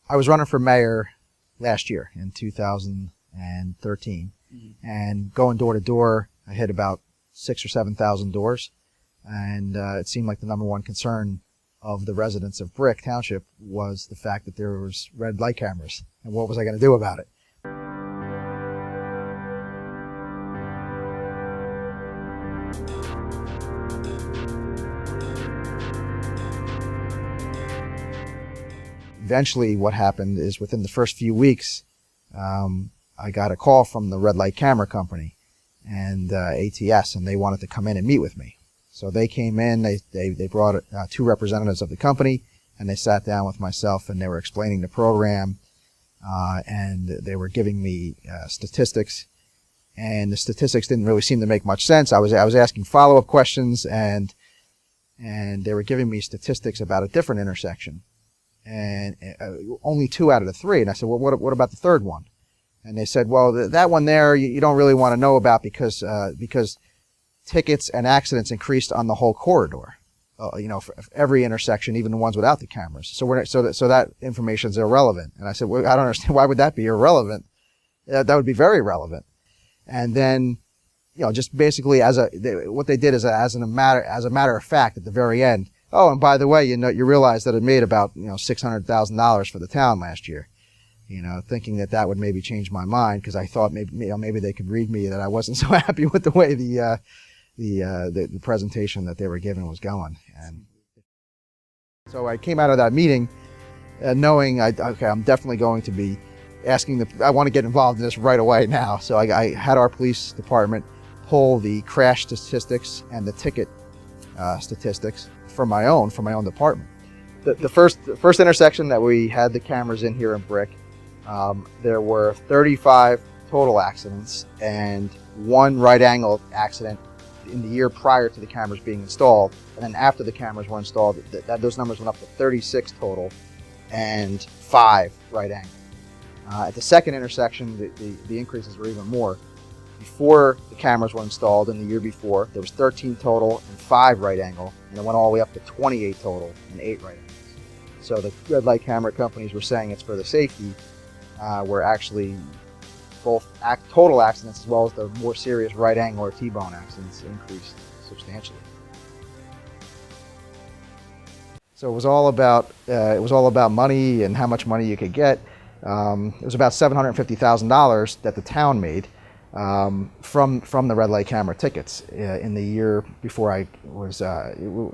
I was running for mayor last year in 2013, and going door to door, I hit about 6,000 or 7,000 doors, and it seemed like the number one concern of the residents of Brick Township was the fact that there was red light cameras, and what was I going to do about it? Eventually, what happened is within the first few weeks, I got a call from the red light camera company and ATS, and they wanted to come in and meet with me. So they came in, they brought two representatives of the company, and they sat down with myself, and they were explaining the program, and they were giving me statistics, and the statistics didn't really seem to make much sense. I was asking follow-up questions, and they were giving me statistics about a different intersection, and only 2 out of the 3. And I said, well, what about the third one? And they said, well, that one there you don't really want to know about because tickets and accidents increased on the whole corridor. For every intersection, even the ones without the cameras. So that information is irrelevant. And I said, well, I don't understand, why would that be irrelevant? That would be very relevant. And then, just basically what they did is as a matter of fact, at the very end, oh, and by the way, you realize that it made about $600,000 for the town last year. Thinking that would maybe change my mind, because I thought maybe they could read me that I wasn't so happy with the way the presentation that they were giving was going. And so I came out of that meeting knowing, I'm definitely going to be asking I want to get involved in this right away now. So I had our police department pull the crash statistics and the ticket statistics from my own department. The first intersection that we had the cameras in here in Brick, there were 35 total accidents and 1 right angle accident in the year prior to the cameras being installed. And then after the cameras were installed, those numbers went up to 36 total and 5 right angle. At the second intersection, the increases were even more. Before the cameras were installed in the year before, there was 13 total and 5 right angle, and it went all the way up to 28 total and 8 right angles. So the red light camera companies were saying it's for the safety, where actually both total accidents as well as the more serious right angle or T-bone accidents increased substantially. So it was all about money and how much money you could get. It was about $750,000 that the town made from the red light camera tickets in the year before I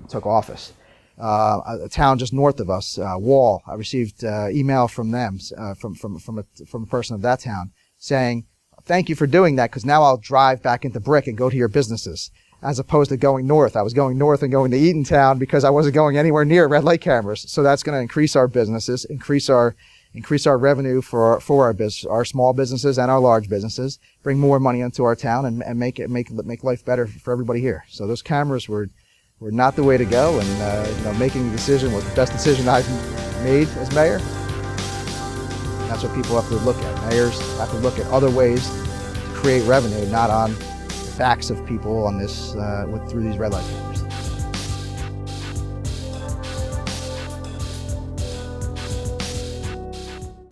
took office. A town just north of us, Wall, I received email from them, from a person of that town, saying, "Thank you for doing that, because now I'll drive back into Brick and go to your businesses," as opposed to going north. I was going north and going to Eatontown because I wasn't going anywhere near red light cameras. So that's going to increase our businesses, increase our revenue for our business, our small businesses and our large businesses, bring more money into our town, and make life better for everybody here. So those cameras were not the way to go, and making the decision was the best decision I've made as mayor. That's what people have to look at. Mayors have to look at other ways to create revenue, not on the backs of people on this through these red light cameras.